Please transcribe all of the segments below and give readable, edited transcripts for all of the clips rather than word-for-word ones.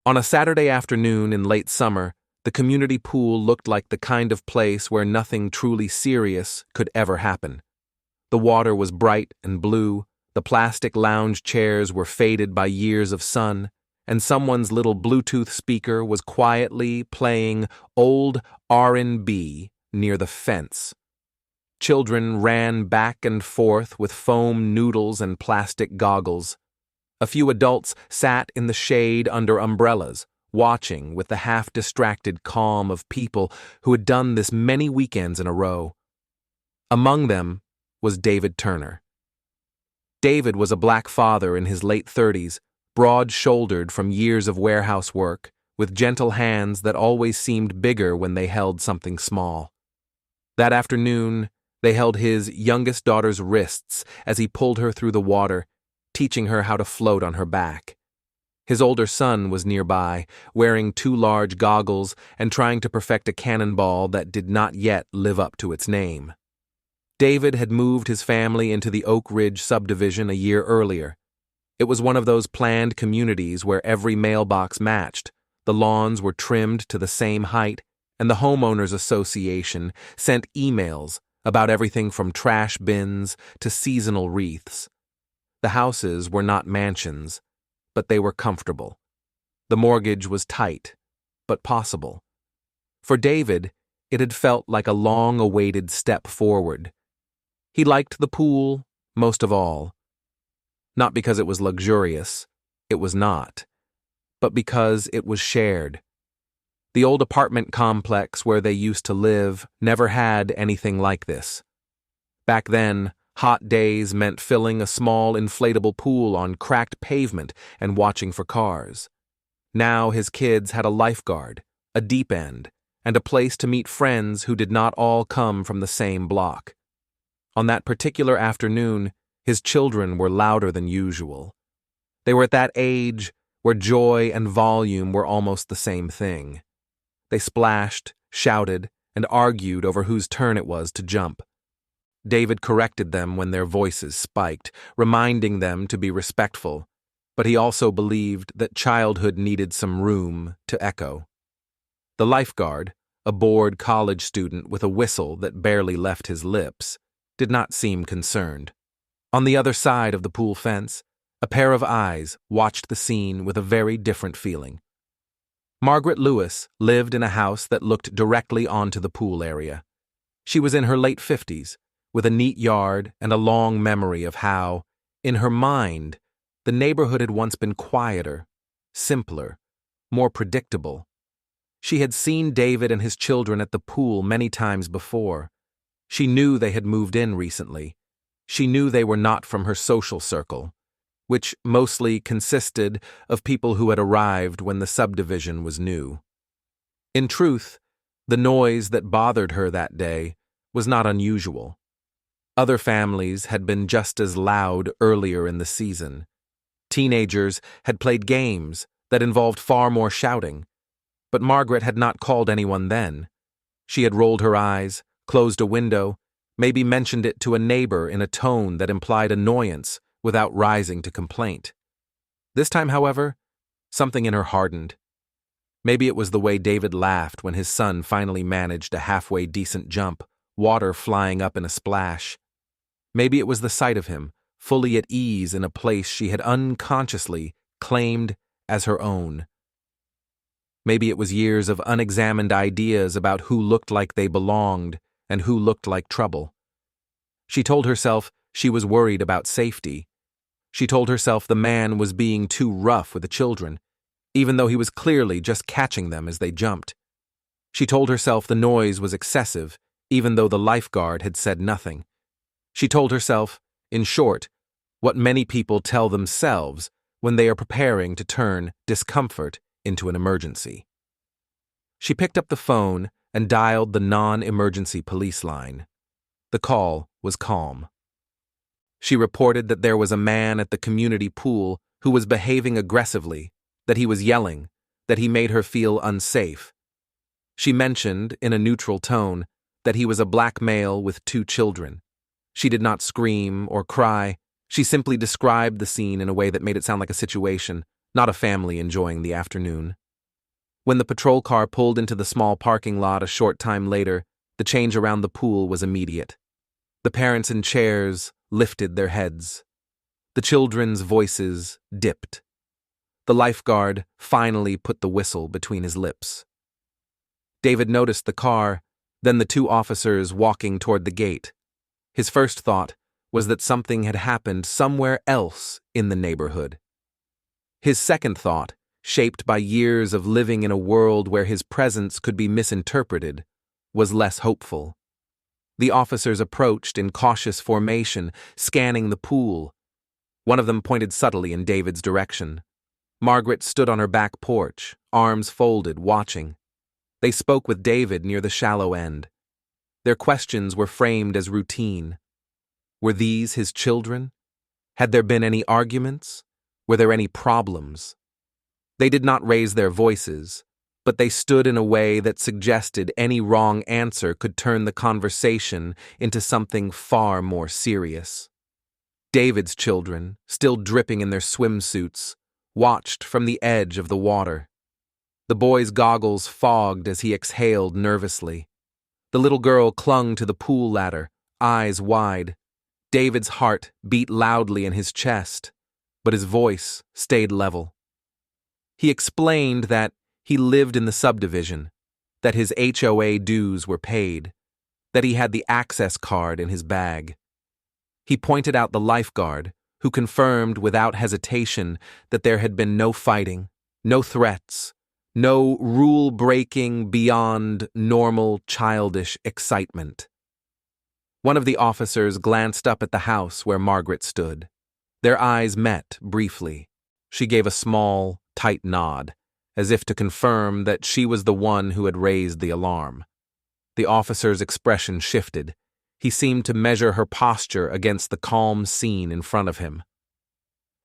On a Saturday afternoon in late summer, the community pool looked like the kind of place where nothing truly serious could ever happen. The water was bright and blue, the plastic lounge chairs were faded by years of sun, and someone's little Bluetooth speaker was quietly playing old R&B near the fence. Children ran back and forth with foam noodles and plastic goggles. A few adults sat in the shade under umbrellas, watching with the half-distracted calm of people who had done this many weekends in a row. Among them was David Turner. David was a black father in his late 30s, broad-shouldered from years of warehouse work, with gentle hands that always seemed bigger when they held something small. That afternoon, they held his youngest daughter's wrists as he pulled her through the water, teaching her how to float on her back. His older son was nearby, wearing 2 large goggles and trying to perfect a cannonball that did not yet live up to its name. David had moved his family into the Oak Ridge subdivision a year earlier. It was one of those planned communities where every mailbox matched, the lawns were trimmed to the same height, and the homeowners association sent emails about everything from trash bins to seasonal wreaths. The houses were not mansions, but they were comfortable. The mortgage was tight, but possible. For David, it had felt like a long-awaited step forward. He liked the pool most of all. Not because it was luxurious, it was not, but because it was shared. The old apartment complex where they used to live never had anything like this. Back then, hot days meant filling a small inflatable pool on cracked pavement and watching for cars. Now his kids had a lifeguard, a deep end, and a place to meet friends who did not all come from the same block. On that particular afternoon, his children were louder than usual. They were at that age where joy and volume were almost the same thing. They splashed, shouted, and argued over whose turn it was to jump. David corrected them when their voices spiked, reminding them to be respectful, but he also believed that childhood needed some room to echo. The lifeguard, a bored college student with a whistle that barely left his lips, did not seem concerned. On the other side of the pool fence, a pair of eyes watched the scene with a very different feeling. Margaret Lewis lived in a house that looked directly onto the pool area. She was in her late 50s, with a neat yard and a long memory of how, in her mind, the neighborhood had once been quieter, simpler, more predictable. She had seen David and his children at the pool many times before. She knew they had moved in recently. She knew they were not from her social circle, which mostly consisted of people who had arrived when the subdivision was new. In truth, the noise that bothered her that day was not unusual. Other families had been just as loud earlier in the season. Teenagers had played games that involved far more shouting, but Margaret had not called anyone then. She had rolled her eyes, closed a window, maybe mentioned it to a neighbor in a tone that implied annoyance without rising to complaint. This time, however, something in her hardened. Maybe it was the way David laughed when his son finally managed a halfway decent jump, water flying up in a splash. Maybe it was the sight of him, fully at ease in a place she had unconsciously claimed as her own. Maybe it was years of unexamined ideas about who looked like they belonged and who looked like trouble. She told herself she was worried about safety. She told herself the man was being too rough with the children, even though he was clearly just catching them as they jumped. She told herself the noise was excessive, even though the lifeguard had said nothing. She told herself, in short, what many people tell themselves when they are preparing to turn discomfort into an emergency. She picked up the phone and dialed the non-emergency police line. The call was calm. She reported that there was a man at the community pool who was behaving aggressively, that he was yelling, that he made her feel unsafe. She mentioned, in a neutral tone, that he was a black male with 2 children. She did not scream or cry. She simply described the scene in a way that made it sound like a situation, not a family enjoying the afternoon. When the patrol car pulled into the small parking lot a short time later, the change around the pool was immediate. The parents in chairs lifted their heads. The children's voices dipped. The lifeguard finally put the whistle between his lips. David noticed the car, then the two officers walking toward the gate. His first thought was that something had happened somewhere else in the neighborhood. His second thought, shaped by years of living in a world where his presence could be misinterpreted, was less hopeful. The officers approached in cautious formation, scanning the pool. One of them pointed subtly in David's direction. Margaret stood on her back porch, arms folded, watching. They spoke with David near the shallow end. Their questions were framed as routine. Were these his children? Had there been any arguments? Were there any problems? They did not raise their voices, but they stood in a way that suggested any wrong answer could turn the conversation into something far more serious. David's children, still dripping in their swimsuits, watched from the edge of the water. The boy's goggles fogged as he exhaled nervously. The little girl clung to the pool ladder, eyes wide. David's heart beat loudly in his chest, but his voice stayed level. He explained that he lived in the subdivision, that his HOA dues were paid, that he had the access card in his bag. He pointed out the lifeguard, who confirmed without hesitation that there had been no fighting, no threats, no rule-breaking beyond normal childish excitement. One of the officers glanced up at the house where Margaret stood. Their eyes met briefly. She gave a small, tight nod, as if to confirm that she was the one who had raised the alarm. The officer's expression shifted. He seemed to measure her posture against the calm scene in front of him.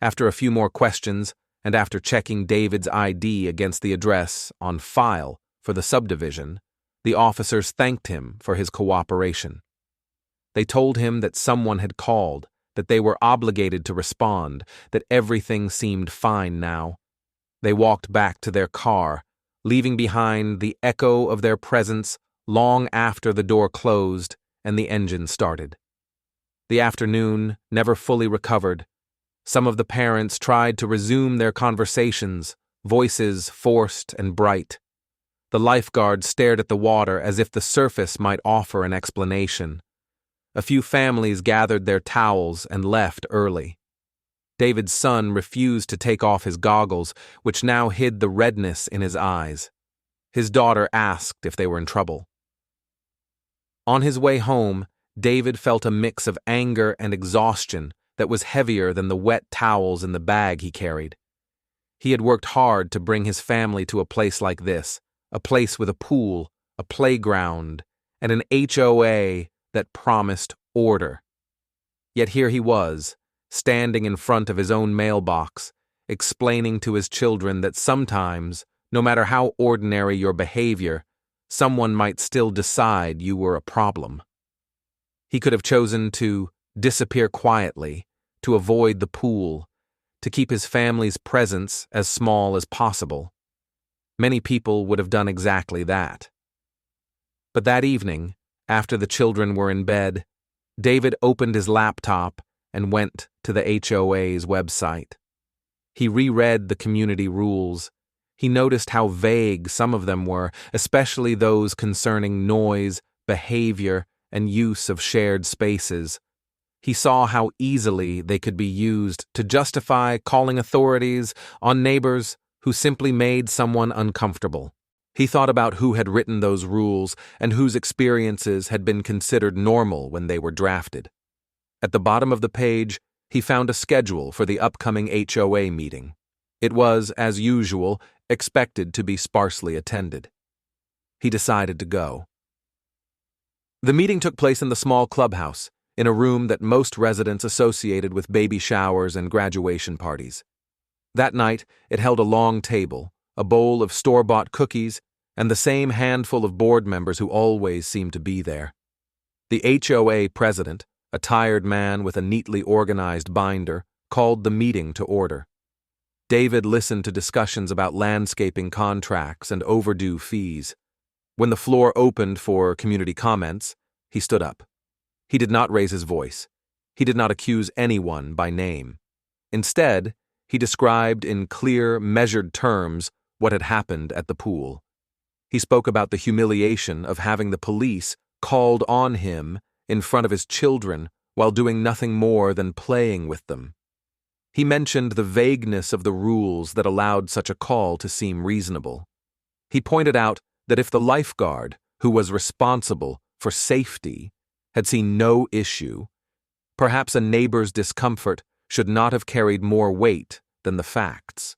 After a few more questions, and after checking David's ID against the address on file for the subdivision, the officers thanked him for his cooperation. They told him that someone had called, that they were obligated to respond, that everything seemed fine now. They walked back to their car, leaving behind the echo of their presence long after the door closed and the engine started. The afternoon never fully recovered. Some of the parents tried to resume their conversations, voices forced and bright. The lifeguard stared at the water as if the surface might offer an explanation. A few families gathered their towels and left early. David's son refused to take off his goggles, which now hid the redness in his eyes. His daughter asked if they were in trouble. On his way home, David felt a mix of anger and exhaustion that was heavier than the wet towels in the bag he carried. He had worked hard to bring his family to a place like this, a place with a pool, a playground, and an HOA that promised order. Yet here he was, standing in front of his own mailbox, explaining to his children that sometimes, no matter how ordinary your behavior, someone might still decide you were a problem. He could have chosen to disappear quietly, to avoid the pool, to keep his family's presence as small as possible. Many people would have done exactly that. But that evening, after the children were in bed, David opened his laptop and went to the HOA's website. He reread the community rules. He noticed how vague some of them were, especially those concerning noise, behavior, and use of shared spaces. He saw how easily they could be used to justify calling authorities on neighbors who simply made someone uncomfortable. He thought about who had written those rules and whose experiences had been considered normal when they were drafted. At the bottom of the page, he found a schedule for the upcoming HOA meeting. It was, as usual, expected to be sparsely attended. He decided to go. The meeting took place in the small clubhouse, in a room that most residents associated with baby showers and graduation parties. That night, it held a long table, a bowl of store-bought cookies, and the same handful of board members who always seemed to be there. The HOA president, a tired man with a neatly organized binder, called the meeting to order. David listened to discussions about landscaping contracts and overdue fees. When the floor opened for community comments, he stood up. He did not raise his voice. He did not accuse anyone by name. Instead, he described in clear, measured terms what had happened at the pool. He spoke about the humiliation of having the police called on him in front of his children while doing nothing more than playing with them. He mentioned the vagueness of the rules that allowed such a call to seem reasonable. He pointed out that if the lifeguard, who was responsible for safety, had seen no issue, perhaps a neighbor's discomfort should not have carried more weight than the facts.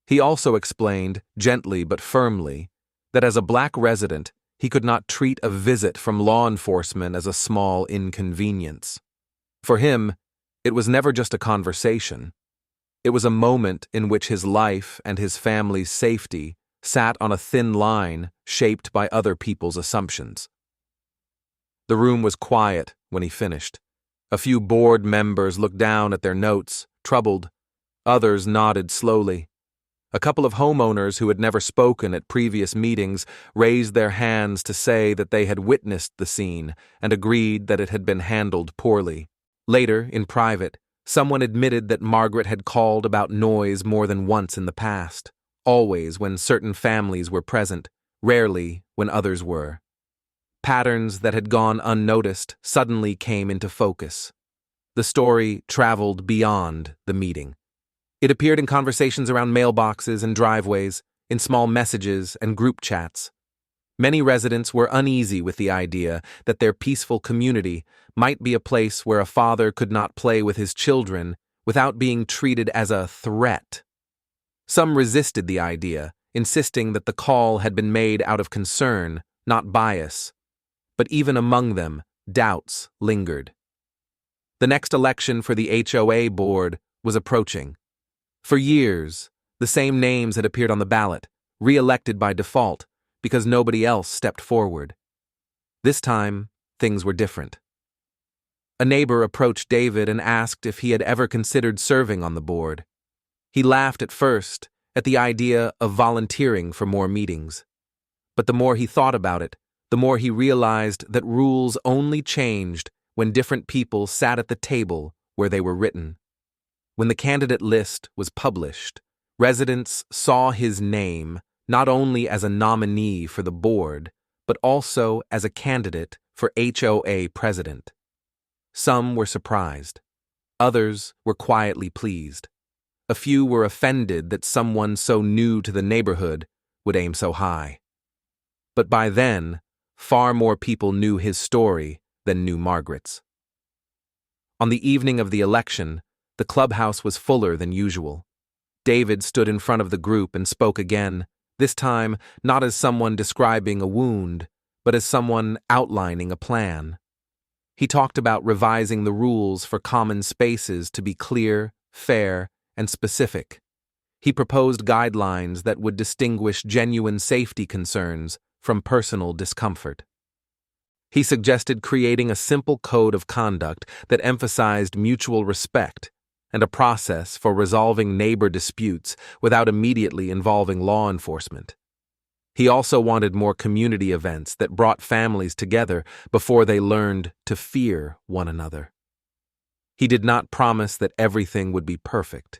He also explained, gently but firmly, that as a black resident, he could not treat a visit from law enforcement as a small inconvenience. For him, it was never just a conversation. It was a moment in which his life and his family's safety sat on a thin line shaped by other people's assumptions. The room was quiet when he finished. A few board members looked down at their notes, troubled. Others nodded slowly. A couple of homeowners who had never spoken at previous meetings raised their hands to say that they had witnessed the scene and agreed that it had been handled poorly. Later, in private, someone admitted that Margaret had called about noise more than once in the past, always when certain families were present, rarely when others were. Patterns that had gone unnoticed suddenly came into focus. The story traveled beyond the meeting. It appeared in conversations around mailboxes and driveways, in small messages and group chats. Many residents were uneasy with the idea that their peaceful community might be a place where a father could not play with his children without being treated as a threat. Some resisted the idea, insisting that the call had been made out of concern, not bias. But even among them, doubts lingered. The next election for the HOA board was approaching. For years, the same names had appeared on the ballot, re-elected by default, because nobody else stepped forward. This time, things were different. A neighbor approached David and asked if he had ever considered serving on the board. He laughed at first at the idea of volunteering for more meetings. But the more he thought about it, the more he realized that rules only changed when different people sat at the table where they were written. When the candidate list was published, residents saw his name not only as a nominee for the board, but also as a candidate for HOA president. Some were surprised. Others were quietly pleased. A few were offended that someone so new to the neighborhood would aim so high. But by then, far more people knew his story than knew Margaret's. On the evening of the election, the clubhouse was fuller than usual. David stood in front of the group and spoke again, this time not as someone describing a wound, but as someone outlining a plan. He talked about revising the rules for common spaces to be clear, fair, and specific. He proposed guidelines that would distinguish genuine safety concerns from personal discomfort. He suggested creating a simple code of conduct that emphasized mutual respect and a process for resolving neighbor disputes without immediately involving law enforcement. He also wanted more community events that brought families together before they learned to fear one another. He did not promise that everything would be perfect.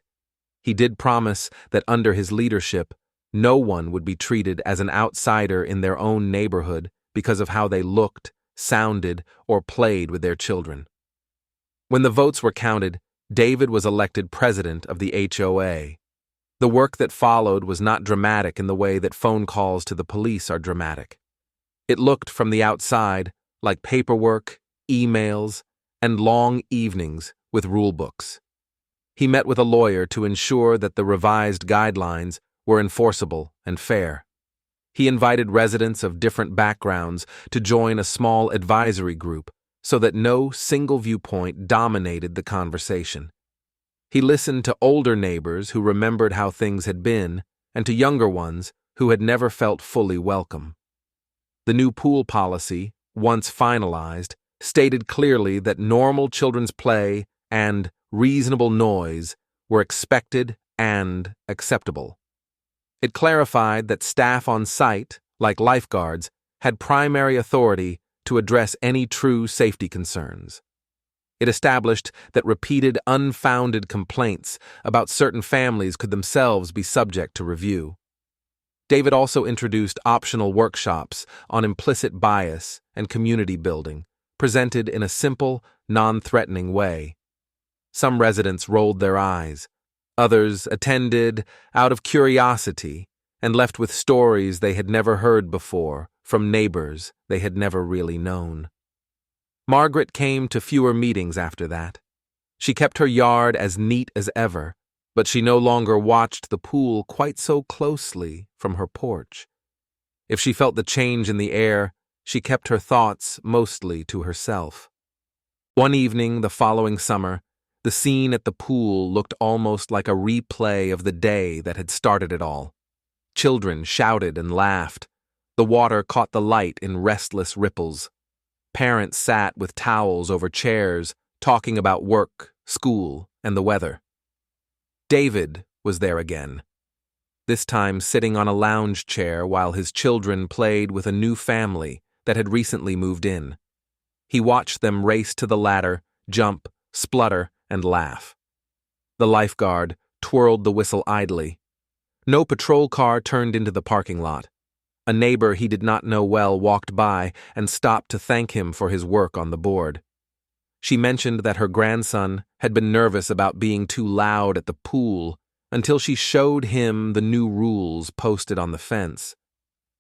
He did promise that under his leadership, no one would be treated as an outsider in their own neighborhood because of how they looked, sounded, or played with their children. When the votes were counted, David was elected president of the HOA. The work that followed was not dramatic in the way that phone calls to the police are dramatic. It looked from the outside like paperwork, emails, and long evenings with rule books. He met with a lawyer to ensure that the revised guidelines were enforceable and fair. He invited residents of different backgrounds to join a small advisory group so that no single viewpoint dominated the conversation. He listened to older neighbors who remembered how things had been and to younger ones who had never felt fully welcome. The new pool policy, once finalized, stated clearly that normal children's play and reasonable noise were expected and acceptable. It clarified that staff on site, like lifeguards, had primary authority to address any true safety concerns. It established that repeated unfounded complaints about certain families could themselves be subject to review. David also introduced optional workshops on implicit bias and community building, presented in a simple, non-threatening way. Some residents rolled their eyes. Others attended out of curiosity and left with stories they had never heard before from neighbors they had never really known. Margaret came to fewer meetings after that. She kept her yard as neat as ever, but she no longer watched the pool quite so closely from her porch. If she felt the change in the air, she kept her thoughts mostly to herself. One evening the following summer, the scene at the pool looked almost like a replay of the day that had started it all. Children shouted and laughed. The water caught the light in restless ripples. Parents sat with towels over chairs, talking about work, school, and the weather. David was there again, this time sitting on a lounge chair while his children played with a new family that had recently moved in. He watched them race to the ladder, jump, splutter, and laugh. The lifeguard twirled the whistle idly. No patrol car turned into the parking lot. A neighbor he did not know well walked by and stopped to thank him for his work on the board. She mentioned that her grandson had been nervous about being too loud at the pool until she showed him the new rules posted on the fence.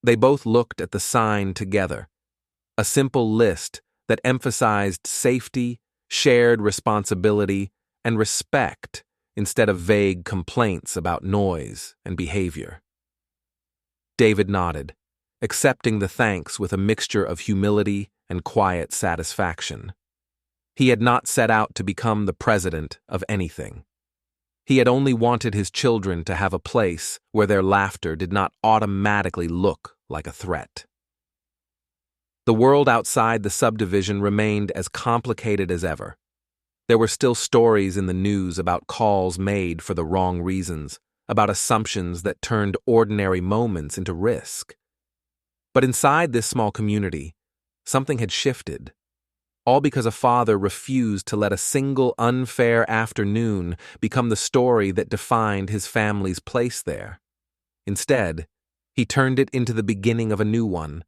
They both looked at the sign together, a simple list that emphasized safety, shared responsibility, and respect instead of vague complaints about noise and behavior. David nodded, accepting the thanks with a mixture of humility and quiet satisfaction. He had not set out to become the president of anything. He had only wanted his children to have a place where their laughter did not automatically look like a threat. The world outside the subdivision remained as complicated as ever. There were still stories in the news about calls made for the wrong reasons, about assumptions that turned ordinary moments into risk. But inside this small community, something had shifted. All because a father refused to let a single unfair afternoon become the story that defined his family's place there. Instead, he turned it into the beginning of a new one,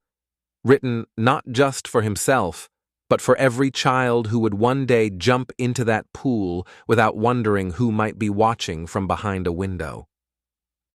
written not just for himself, but for every child who would one day jump into that pool without wondering who might be watching from behind a window.